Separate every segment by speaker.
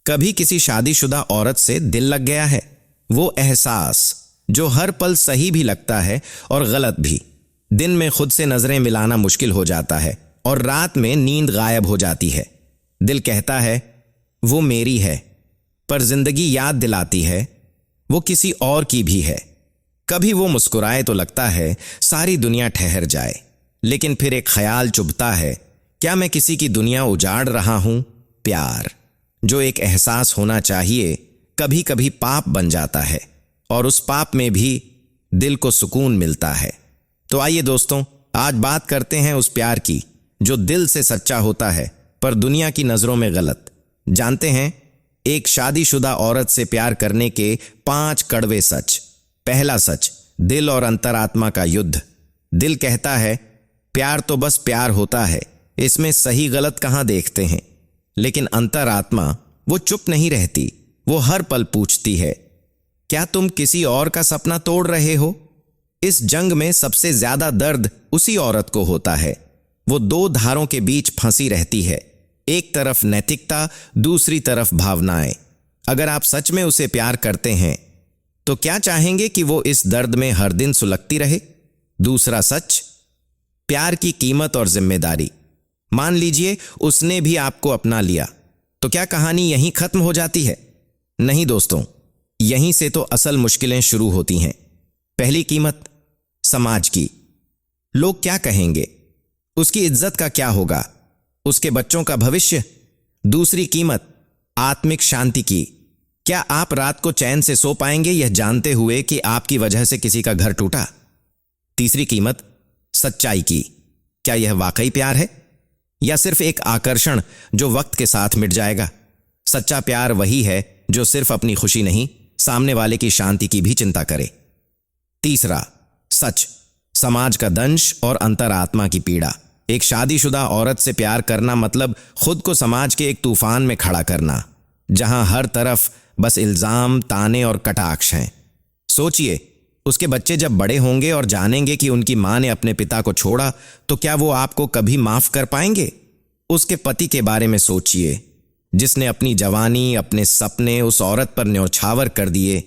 Speaker 1: कभी किसी शादीशुदा औरत से दिल लग गया है? वो एहसास जो हर पल सही भी लगता है और गलत भी। दिन में खुद से नजरें मिलाना मुश्किल हो जाता है और रात में नींद गायब हो जाती है। दिल कहता है वो मेरी है, पर जिंदगी याद दिलाती है वो किसी और की भी है। कभी वो मुस्कुराए तो लगता है सारी दुनिया ठहर जाए, लेकिन फिर एक ख्याल चुभता है, क्या मैं किसी की दुनिया उजाड़ रहा हूं? प्यार जो एक एहसास होना चाहिए कभी कभी पाप बन जाता है, और उस पाप में भी दिल को सुकून मिलता है। तो आइए दोस्तों, आज बात करते हैं उस प्यार की जो दिल से सच्चा होता है पर दुनिया की नजरों में गलत। जानते हैं एक शादीशुदा औरत से प्यार करने के 5 कड़वे सच। पहला सच, दिल और अंतरात्मा का युद्ध। दिल कहता है प्यार तो बस प्यार होता है, इसमें सही गलत कहां देखते हैं। लेकिन अंतरात्मा वो चुप नहीं रहती, वो हर पल पूछती है क्या तुम किसी और का सपना तोड़ रहे हो? इस जंग में सबसे ज्यादा दर्द उसी औरत को होता है। वो 2 धारों के बीच फंसी रहती है, एक तरफ नैतिकता, दूसरी तरफ भावनाएं। अगर आप सच में उसे प्यार करते हैं तो क्या चाहेंगे कि वो इस दर्द में हर दिन सुलगती रहे? दूसरा सच, प्यार की कीमत और जिम्मेदारी। मान लीजिए उसने भी आपको अपना लिया, तो क्या कहानी यहीं खत्म हो जाती है? नहीं दोस्तों, यहीं से तो असल मुश्किलें शुरू होती हैं। पहली कीमत, समाज की। लोग क्या कहेंगे? उसकी इज्जत का क्या होगा? उसके बच्चों का भविष्य। दूसरी कीमत, आत्मिक शांति की। क्या आप रात को चैन से सो पाएंगे यह जानते हुए कि आपकी वजह से किसी का घर टूटा? तीसरी कीमत, सच्चाई की। क्या यह वाकई प्यार है या सिर्फ एक आकर्षण जो वक्त के साथ मिट जाएगा? सच्चा प्यार वही है जो सिर्फ अपनी खुशी नहीं, सामने वाले की शांति की भी चिंता करे। तीसरा सच, समाज का दंश और अंतरात्मा की पीड़ा। एक शादीशुदा औरत से प्यार करना मतलब खुद को समाज के एक तूफान में खड़ा करना, जहां हर तरफ बस इल्जाम, ताने और कटाक्ष हैं। सोचिए, उसके बच्चे जब बड़े होंगे और जानेंगे कि उनकी मां ने अपने पिता को छोड़ा, तो क्या वो आपको कभी माफ कर पाएंगे? उसके पति के बारे में सोचिए, जिसने अपनी जवानी, अपने सपने उस औरत पर न्यौछावर कर दिए।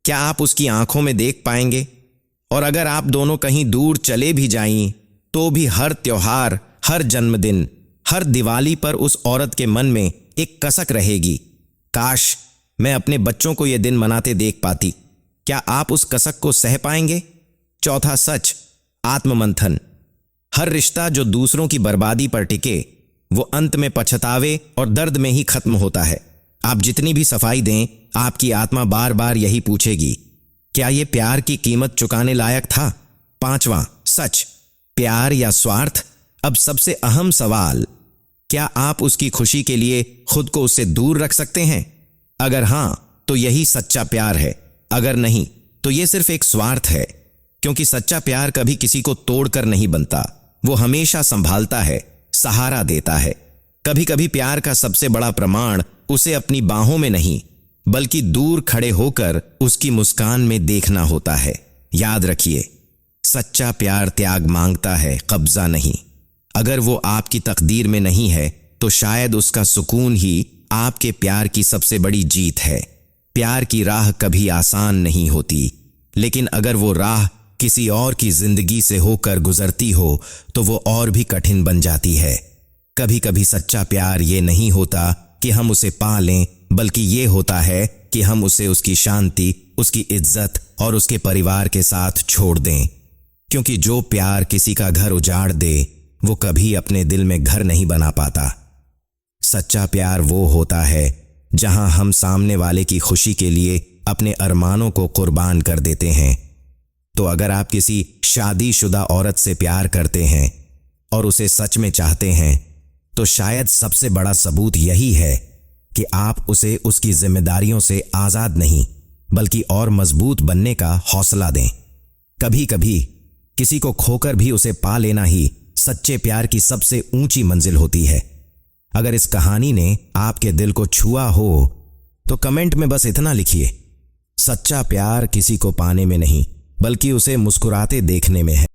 Speaker 1: क्या आप उसकी आंखों में देख पाएंगे? और अगर आप दोनों कहीं दूर चले भी जाएं, तो भी हर त्योहार, हर जन्मदिन, हर दिवाली पर उस औरत के मन में एक कसक रहेगी, काश मैं अपने बच्चों को यह दिन मनाते देख पाती। क्या आप उस कसक को सह पाएंगे? चौथा सच, आत्ममंथन। हर रिश्ता जो दूसरों की बर्बादी पर टिके वो अंत में पछतावे और दर्द में ही खत्म होता है। आप जितनी भी सफाई दें, आपकी आत्मा बार बार यही पूछेगी, क्या यह प्यार की कीमत चुकाने लायक था? पांचवां सच, प्यार या स्वार्थ। अब सबसे अहम सवाल, क्या आप उसकी खुशी के लिए खुद को उससे दूर रख सकते हैं? अगर हां, तो यही सच्चा प्यार है। अगर नहीं, तो यह सिर्फ एक स्वार्थ है, क्योंकि सच्चा प्यार कभी किसी को तोड़कर नहीं बनता। वो हमेशा संभालता है, सहारा देता है। कभी कभी प्यार का सबसे बड़ा प्रमाण उसे अपनी बाहों में नहीं, बल्कि दूर खड़े होकर उसकी मुस्कान में देखना होता है। याद रखिए, सच्चा प्यार त्याग मांगता है, कब्जा नहीं। अगर वो आपकी तकदीर में नहीं है, तो शायद उसका सुकून ही आपके प्यार की सबसे बड़ी जीत है। प्यार की राह कभी आसान नहीं होती, लेकिन अगर वो राह किसी और की जिंदगी से होकर गुजरती हो तो वो और भी कठिन बन जाती है। कभी कभी सच्चा प्यार ये नहीं होता कि हम उसे पा लें, बल्कि ये होता है कि हम उसे उसकी शांति, उसकी इज्जत और उसके परिवार के साथ छोड़ दें। क्योंकि जो प्यार किसी का घर उजाड़ दे, वो कभी अपने दिल में घर नहीं बना पाता। सच्चा प्यार वो होता है जहां हम सामने वाले की खुशी के लिए अपने अरमानों को कुर्बान कर देते हैं। तो अगर आप किसी शादीशुदा औरत से प्यार करते हैं और उसे सच में चाहते हैं, तो शायद सबसे बड़ा सबूत यही है कि आप उसे उसकी जिम्मेदारियों से आज़ाद नहीं, बल्कि और मजबूत बनने का हौसला दें। कभी कभी किसी को खोकर भी उसे पा लेना ही सच्चे प्यार की सबसे ऊंची मंजिल होती है। अगर इस कहानी ने आपके दिल को छुआ हो, तो कमेंट में बस इतना लिखिए, सच्चा प्यार किसी को पाने में नहीं, बल्कि उसे मुस्कुराते देखने में है।